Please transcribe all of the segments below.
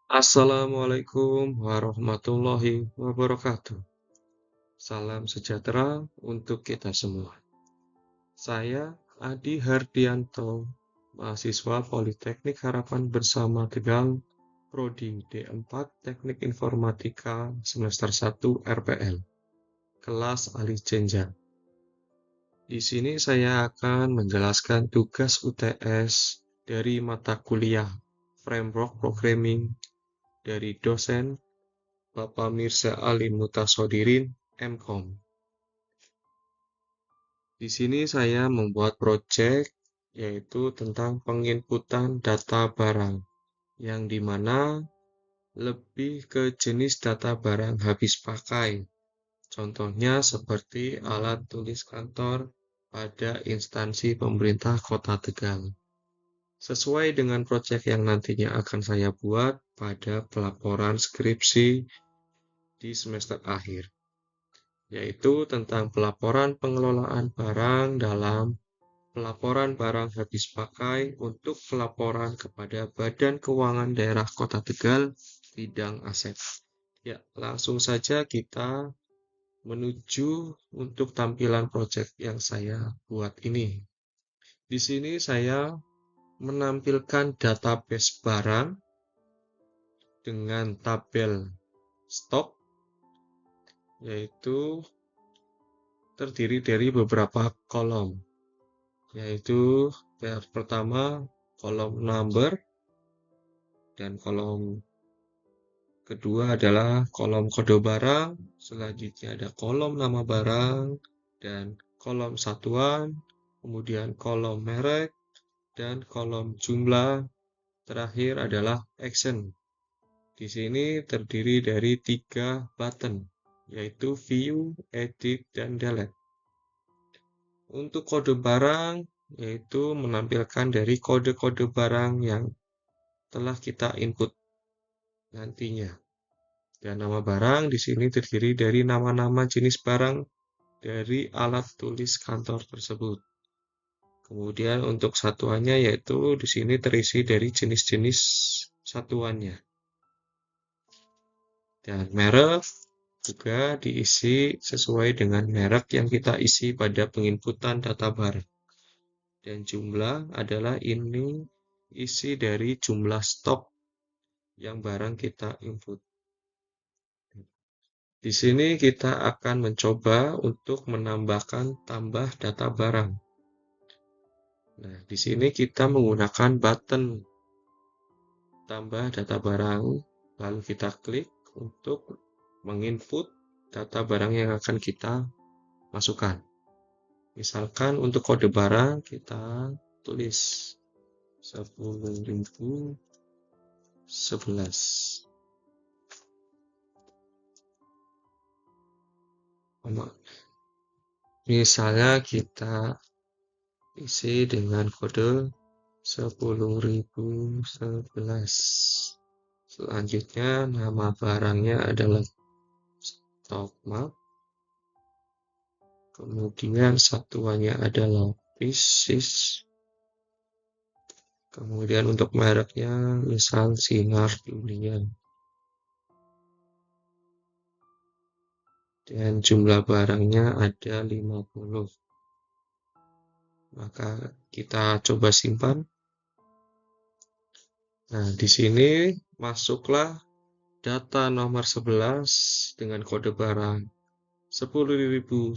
Assalamualaikum warahmatullahi wabarakatuh. Salam sejahtera untuk kita semua. Saya Adi Hardianto, mahasiswa Politeknik Harapan Bersama Tegal, Prodi D4 Teknik Informatika semester 1 RPL, kelas alih jenjang. Di sini saya akan menjelaskan tugas UTS dari mata kuliah Framework Programming dari dosen Bapak Mirza Ali Mutasodirin, MKom. Di sini saya membuat proyek yaitu tentang penginputan data barang, yang dimana lebih ke jenis data barang habis pakai. Contohnya seperti alat tulis kantor pada instansi pemerintah Kota Tegal. Sesuai dengan proyek yang nantinya akan saya buat pada pelaporan skripsi di semester akhir, yaitu tentang pelaporan pengelolaan barang dalam pelaporan barang habis pakai untuk pelaporan kepada Badan Keuangan Daerah Kota Tegal bidang aset. Ya, langsung saja kita menuju untuk tampilan proyek yang saya buat ini. Di sini saya menampilkan database barang dengan tabel stok, yaitu terdiri dari beberapa kolom, yaitu yang pertama kolom number, dan kolom kedua adalah kolom kode barang, selanjutnya ada kolom nama barang, dan kolom satuan, kemudian kolom merek, dan kolom jumlah, terakhir adalah action. Di sini terdiri dari 3 button, yaitu view, edit, dan delete. Untuk kode barang, yaitu menampilkan dari kode-kode barang yang telah kita input nantinya. Dan nama barang di sini terdiri dari nama-nama jenis barang dari alat tulis kantor tersebut. Kemudian untuk satuannya yaitu di sini terisi dari jenis-jenis satuannya. Dan merek juga diisi sesuai dengan merek yang kita isi pada penginputan data barang. Dan jumlah adalah ini isi dari jumlah stok yang barang kita input. Di sini kita akan mencoba untuk menambahkan tambah data barang. Nah, di sini kita menggunakan button tambah data barang, lalu kita klik untuk menginput data barang yang akan kita masukkan. Misalkan untuk kode barang kita tulis 10.011. Misalnya kita isi dengan kode 10.011. Selanjutnya nama barangnya adalah stock map. Kemudian satuannya adalah pieces. Kemudian untuk mereknya misal Sinar Dunia. Dan jumlah barangnya ada 50. Maka kita coba simpan. Nah, di sini masuklah data nomor 11 dengan kode barang 10.011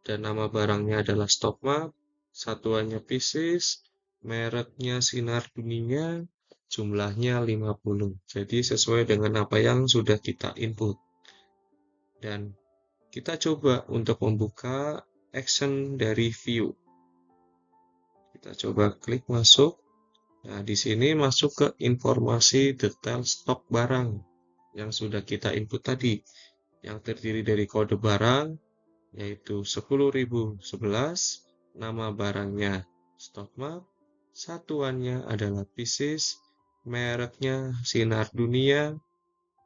dan nama barangnya adalah stock map, satuannya pieces, mereknya Sinar Dunia, jumlahnya 50. Jadi sesuai dengan apa yang sudah kita input. Dan kita coba untuk membuka action dari view. Kita coba klik masuk. Nah, di sini masuk ke informasi detail stok barang yang sudah kita input tadi, yang terdiri dari kode barang, yaitu 10.011, nama barangnya stock map, satuannya adalah pieces, mereknya Sinar Dunia,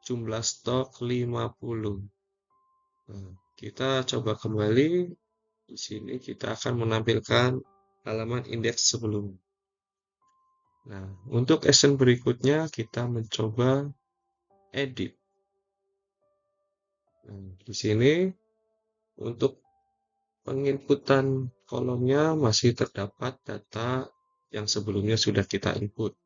jumlah stok 50. Nah, kita coba kembali. Di sini kita akan menampilkan halaman indeks sebelum. Nah, untuk action berikutnya kita mencoba edit. Nah, di sini untuk penginputan kolomnya masih terdapat data yang sebelumnya sudah kita input.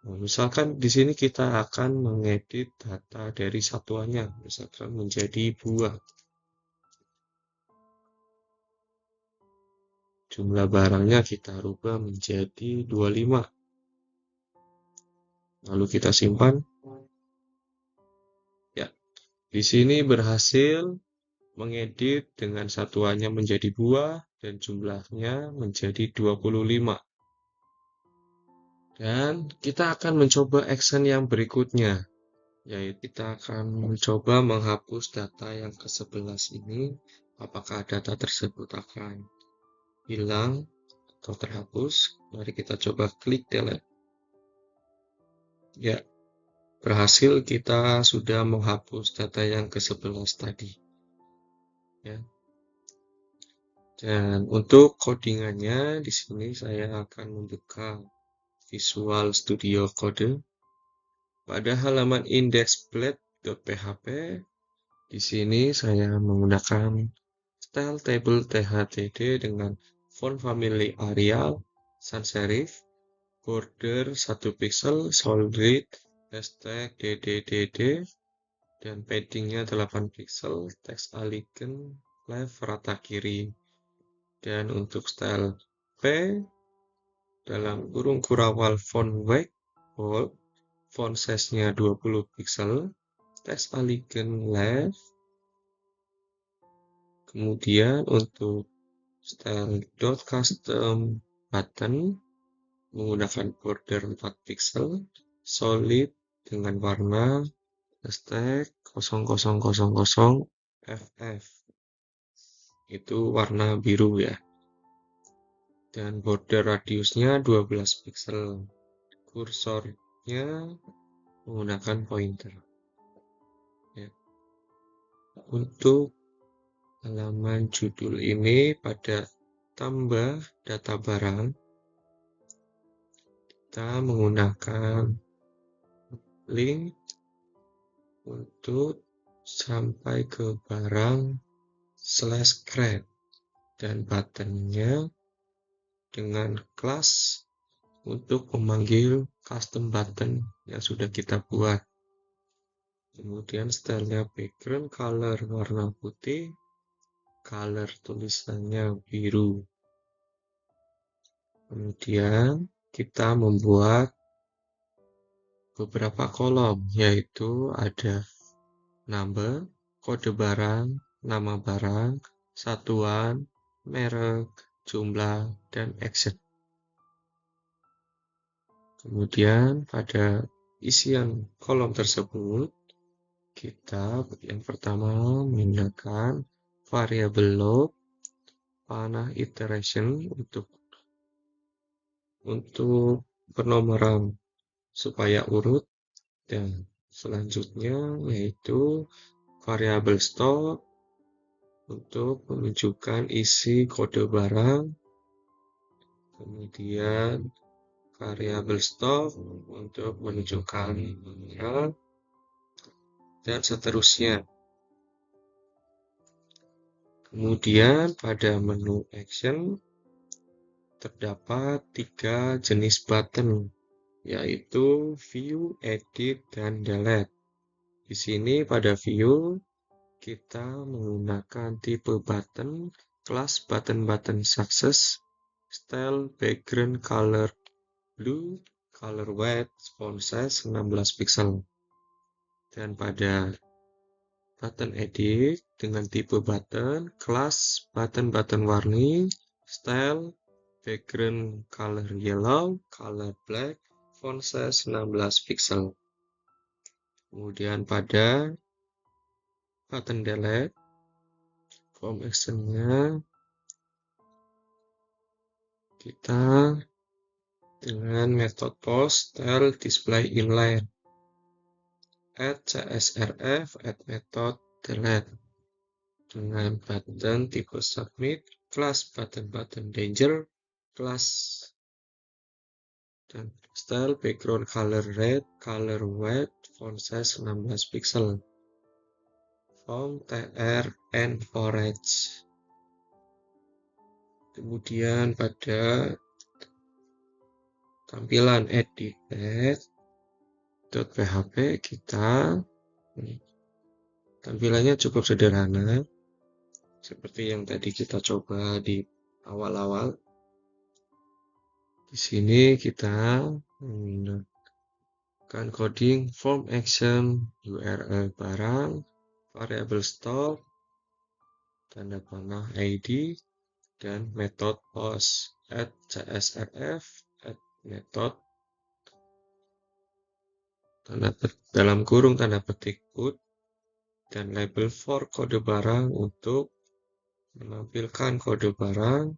Nah, misalkan di sini kita akan mengedit data dari satuannya, misalkan menjadi buah. Jumlah barangnya kita rubah menjadi 25. Lalu kita simpan. Ya, di sini berhasil mengedit dengan satuannya menjadi buah dan jumlahnya menjadi 25. Dan kita akan mencoba action yang berikutnya, yaitu kita akan mencoba menghapus data yang ke-11 ini. Apakah data tersebut akan hilang atau terhapus? Mari kita coba klik delete. Ya, berhasil, kita sudah menghapus data yang ke-11 tadi. Ya. Dan untuk codingannya di sini saya akan membuka Visual Studio Code. Pada halaman index.php, di sini saya menggunakan style table thtd dengan font family Arial, sans serif, border 1 pixel, solid, hashtag dddd, dan paddingnya 8 pixel, teks alignment left rata kiri. Dan untuk style P, dalam kurung kurawal font white bold, font size-nya 20 pixel, teks alignment left. Kemudian untuk style dot custom button menggunakan border 4 pixel, solid dengan warna hashtag 0000FF. Itu warna biru ya. Dan border radiusnya 12 pixel. Kursornya menggunakan pointer. Ya. Untuk halaman judul ini pada tambah data barang, kita menggunakan link untuk sampai ke barang /grade dan buttonnya dengan kelas untuk memanggil custom button yang sudah kita buat. Kemudian stylenya background color warna putih, color tulisannya biru. Kemudian kita membuat beberapa kolom, yaitu ada number, kode barang, nama barang, satuan, merek, jumlah, dan action. Kemudian pada isian kolom tersebut, kita yang pertama menggunakan variabel log, panah iteration untuk penomoran supaya urut, dan selanjutnya yaitu variabel stock untuk menunjukkan isi kode barang, kemudian variabel stock untuk menunjukkan barang, dan seterusnya. Kemudian pada menu action terdapat 3 jenis button, yaitu view, edit, dan delete. Di sini pada view kita menggunakan tipe button, kelas button success, style background color blue, color white, font size 16 pixel. Dan pada button edit dengan tipe button, kelas button warni, style background color yellow, color black, font size 16 pixel. Kemudian pada button delete, form action-nya kita dengan metode post style display inline, add csrf, add method delete dengan button tipe submit, kelas button danger, kelas dan style background color red, color white, font size 16 pixel, font TR and orange. Kemudian pada tampilan edit.php kita tampilannya cukup sederhana seperti yang tadi kita coba di awal-awal. Di sini kita menggunakan coding form action, URL barang, variable stock, tanda panah ID, dan method post, add CSRF, add method, dalam kurung tanda petik put, dan label for kode barang untuk menampilkan kode barang,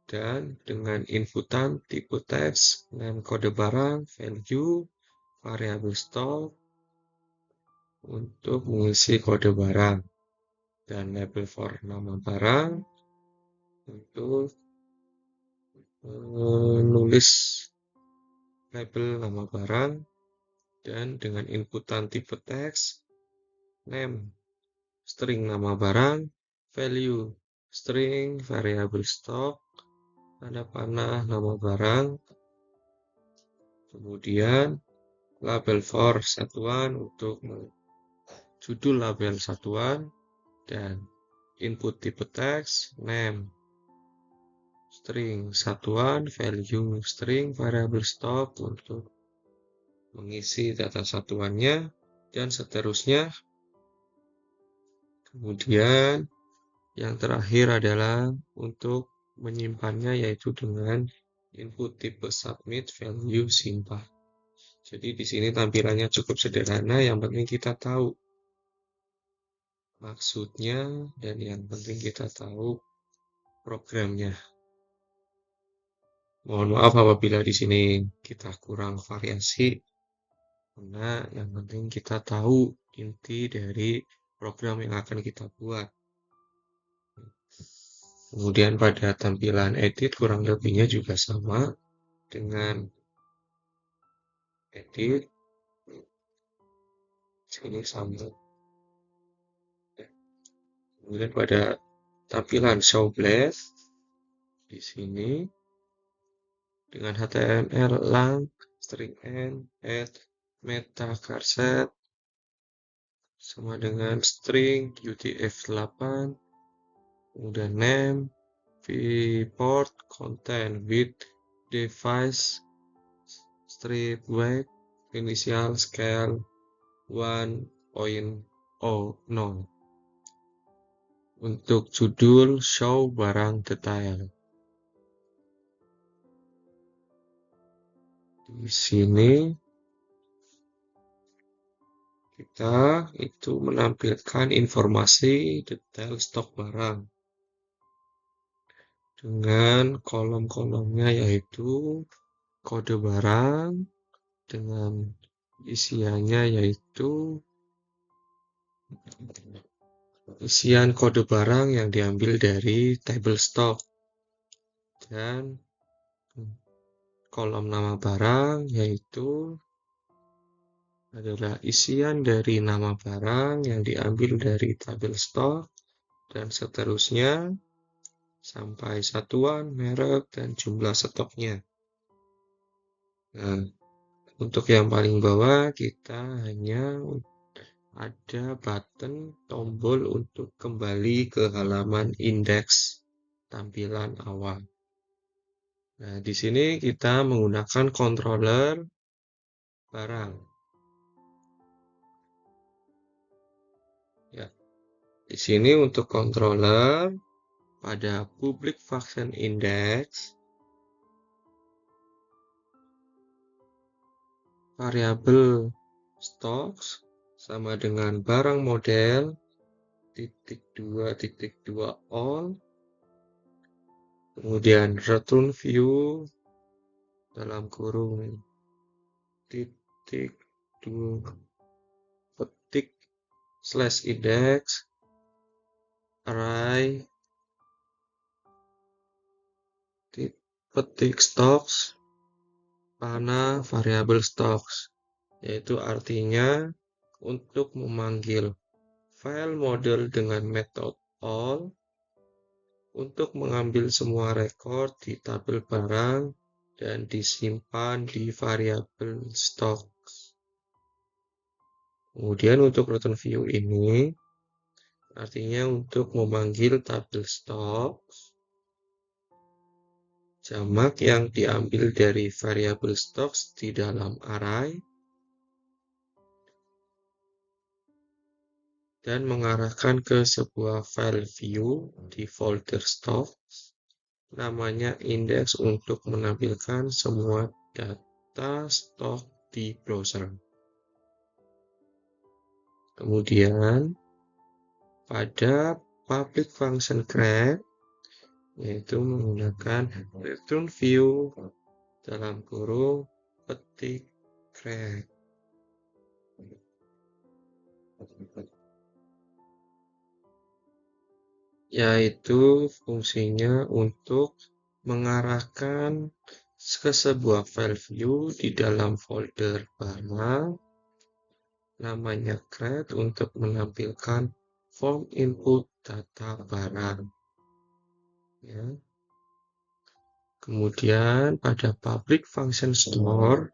dan dengan inputan tipe teks, name kode barang, value, variable stock untuk mengisi kode barang, dan label for nama barang untuk menulis label nama barang, dan dengan inputan tipe teks, name string nama barang, value string variable stock, tanda panah nama barang, kemudian label for satuan untuk judul label satuan, dan input tipe teks, name string satuan, value string variable stock untuk mengisi data satuannya, dan seterusnya. Kemudian yang terakhir adalah untuk menyimpannya, yaitu dengan input tipe submit value simpan. Jadi di sini tampilannya cukup sederhana, yang penting kita tahu maksudnya dan yang penting kita tahu programnya. Mohon maaf apabila di sini kita kurang variasi, karena yang penting kita tahu inti dari program yang akan kita buat. Kemudian pada tampilan edit kurang lebihnya juga sama dengan edit. Sini sama. Kemudian pada tampilan show blast di sini dengan HTML lang, string n, add, meta charset sama dengan string UTF-8, kemudian name, viewport, content, width, device, strip weight, initial scale 1.0. Untuk judul show barang detail. Di sini kita itu menampilkan informasi detail stok barang dengan kolom-kolomnya, yaitu kode barang dengan isiannya, yaitu isian kode barang yang diambil dari table stock, dan kolom nama barang yaitu adalah isian dari nama barang yang diambil dari tabel stok, dan seterusnya sampai satuan, merek, dan jumlah stoknya. Nah, untuk yang paling bawah kita hanya ada button tombol untuk kembali ke halaman indeks tampilan awal. Nah, di sini kita menggunakan controller barang. Ya, di sini untuk controller pada public function index, variabel stocks sama dengan barang model (2.2 all), kemudian return view dalam kurung (2 petik slash index array petik stocks panah variabel stocks, yaitu artinya untuk memanggil file model dengan metode all untuk mengambil semua rekor di tabel barang dan disimpan di variabel stocks. Kemudian untuk return view ini artinya untuk memanggil tabel stocks jamak yang diambil dari variabel stocks di dalam array dan mengarahkan ke sebuah file view di folder stocks namanya index untuk menampilkan semua data stok di browser. Kemudian pada public function create yaitu menggunakan return view dalam kurung petik create. Yaitu fungsinya untuk mengarahkan ke sebuah file view di dalam folder barang namanya create untuk menampilkan form input data barang. Ya. Kemudian pada public function store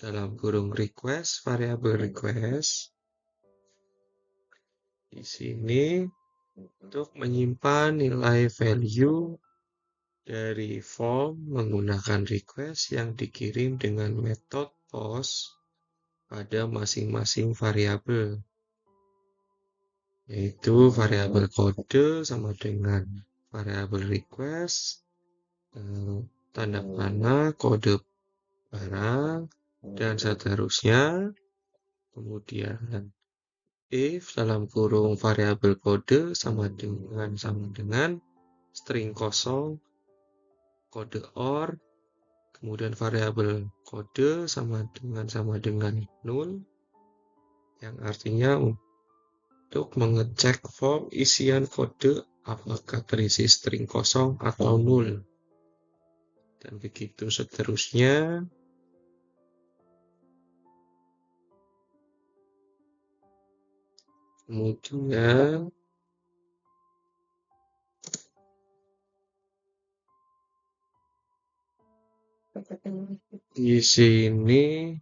dalam kurung request variabel request di sini untuk menyimpan nilai value dari form menggunakan request yang dikirim dengan metode post pada masing-masing variabel, yaitu variabel kode sama dengan variabel request, tanda panah, kode barang, dan seterusnya. Kemudian if dalam kurung variabel kode sama dengan string kosong, kode OR, kemudian variabel kode sama dengan null, yang artinya untuk mengecek form isian kode apakah terisi string kosong atau null. Dan begitu seterusnya. Kemudian di sini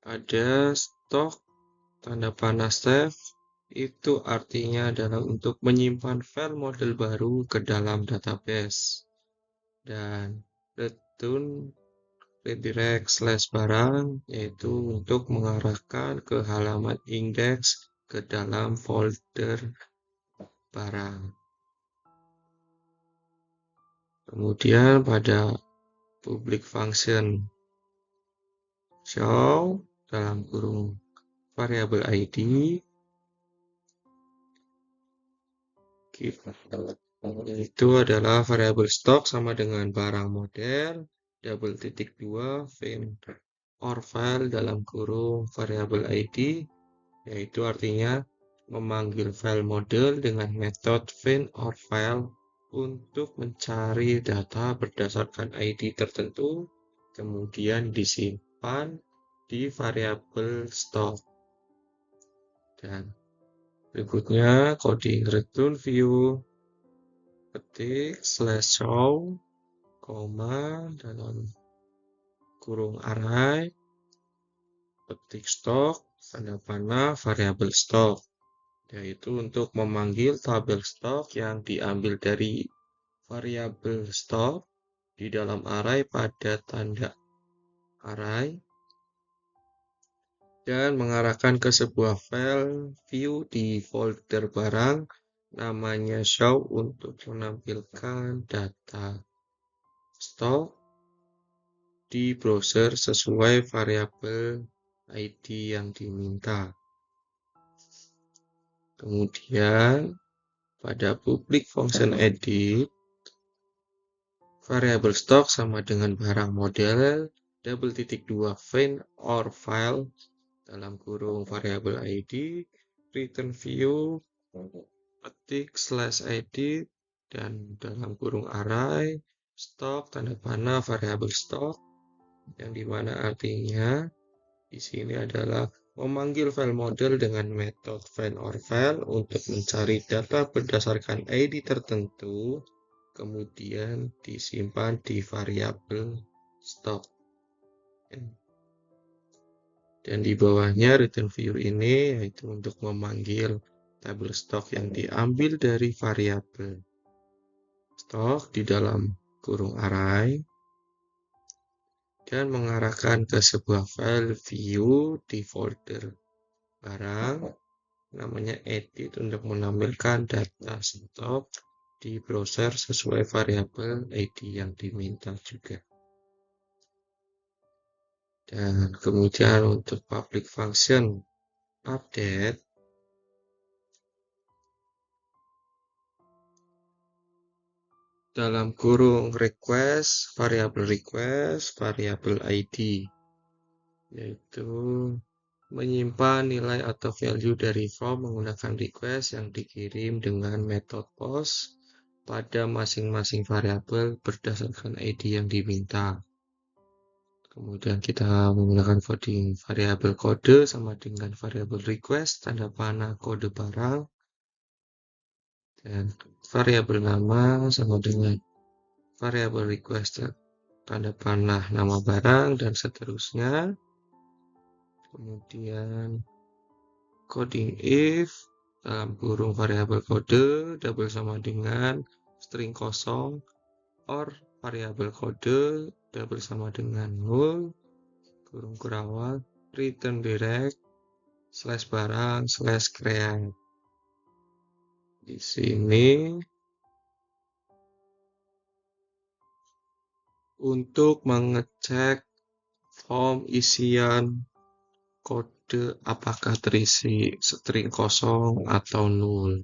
ada stok tanda panah save, itu artinya adalah untuk menyimpan file model baru ke dalam database. Dan return redirect slash barang yaitu untuk mengarahkan ke halaman index ke dalam folder barang. Kemudian pada public function show dalam kurung variabel ID itu adalah variabel stok sama dengan barang model double titik 2 fin or file dalam kurung variabel ID, yaitu artinya memanggil file model dengan metode find or file untuk mencari data berdasarkan ID tertentu, kemudian disimpan di variabel stok. Dan berikutnya coding return view ketik slash show, dalam kurung array, petik stok, tanda panah variabel stok, yaitu untuk memanggil tabel stok yang diambil dari variabel stok di dalam array pada tanda array dan mengarahkan ke sebuah file view di folder barang namanya show untuk menampilkan data stok di browser sesuai variabel ID yang diminta. Kemudian pada public function edit, variabel stok sama dengan barang model double titik 2 find or file dalam kurung variabel ID return view petik slash edit dan dalam kurung array stok tanda panah variabel stok, yang dimana artinya di sini adalah memanggil file model dengan metode find or file untuk mencari data berdasarkan ID tertentu, kemudian disimpan di variabel stok. Dan di bawahnya return view ini yaitu untuk memanggil tabel stok yang diambil dari variabel stok di dalam kurung array dan mengarahkan ke sebuah file view di folder barang namanya edit untuk menampilkan data stok di browser sesuai variabel ID yang diminta juga. Dan kemudian untuk public function update, dalam kurung request, variabel ID, yaitu menyimpan nilai atau value dari form menggunakan request yang dikirim dengan metode post pada masing-masing variabel berdasarkan ID yang diminta. Kemudian kita menggunakan coding variabel kode sama dengan variabel request, tanda panah kode barang, dan variabel nama sama dengan variabel request, tanda panah nama barang, dan seterusnya. Kemudian coding if dalam kurung variabel kode double sama dengan string kosong or variabel kode double sama dengan null kurung kurawal return direct slash barang slash create. Di sini untuk mengecek form isian kode apakah terisi string kosong atau null.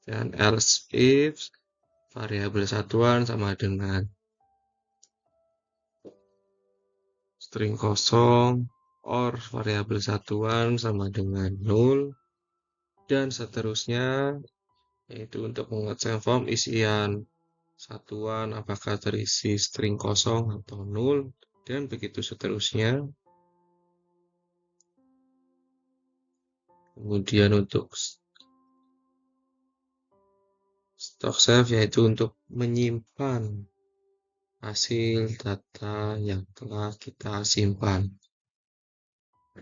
Dan else if variabel satuan sama dengan string kosong or variabel satuan sama dengan null dan seterusnya, yaitu untuk mengecek form isian satuan apakah terisi string kosong atau null dan begitu seterusnya. Kemudian untuk stock save yaitu untuk menyimpan hasil data yang telah kita simpan,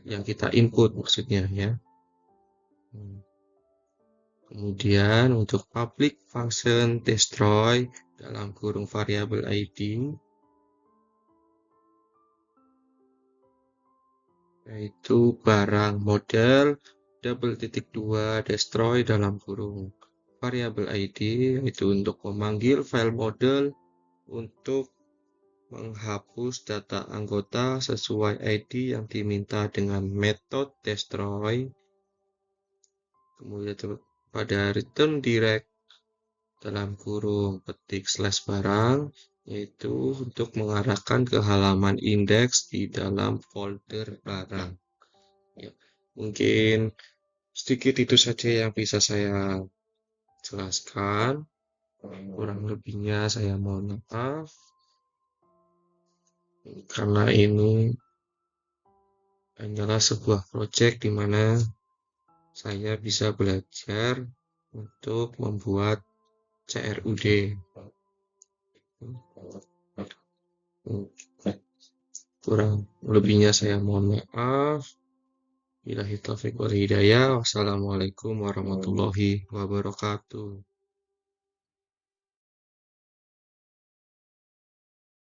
yang kita input maksudnya ya. Kemudian untuk public function destroy dalam kurung variabel ID yaitu barang model (2) destroy dalam kurung variabel ID yaitu untuk memanggil file model untuk menghapus data anggota sesuai ID yang diminta dengan metode destroy. Kemudian pada return direct dalam kurung petik slash barang yaitu untuk mengarahkan ke halaman indeks di dalam folder barang. Ya, mungkin sedikit itu saja yang bisa saya jelaskan. Kurang lebihnya saya mohon maaf. Karena ini hanyalah sebuah proyek di mana saya bisa belajar untuk membuat CRUD. Kurang lebihnya saya mohon maaf. Billahi taufiq wal hidayah. Wassalamualaikum warahmatullahi wabarakatuh.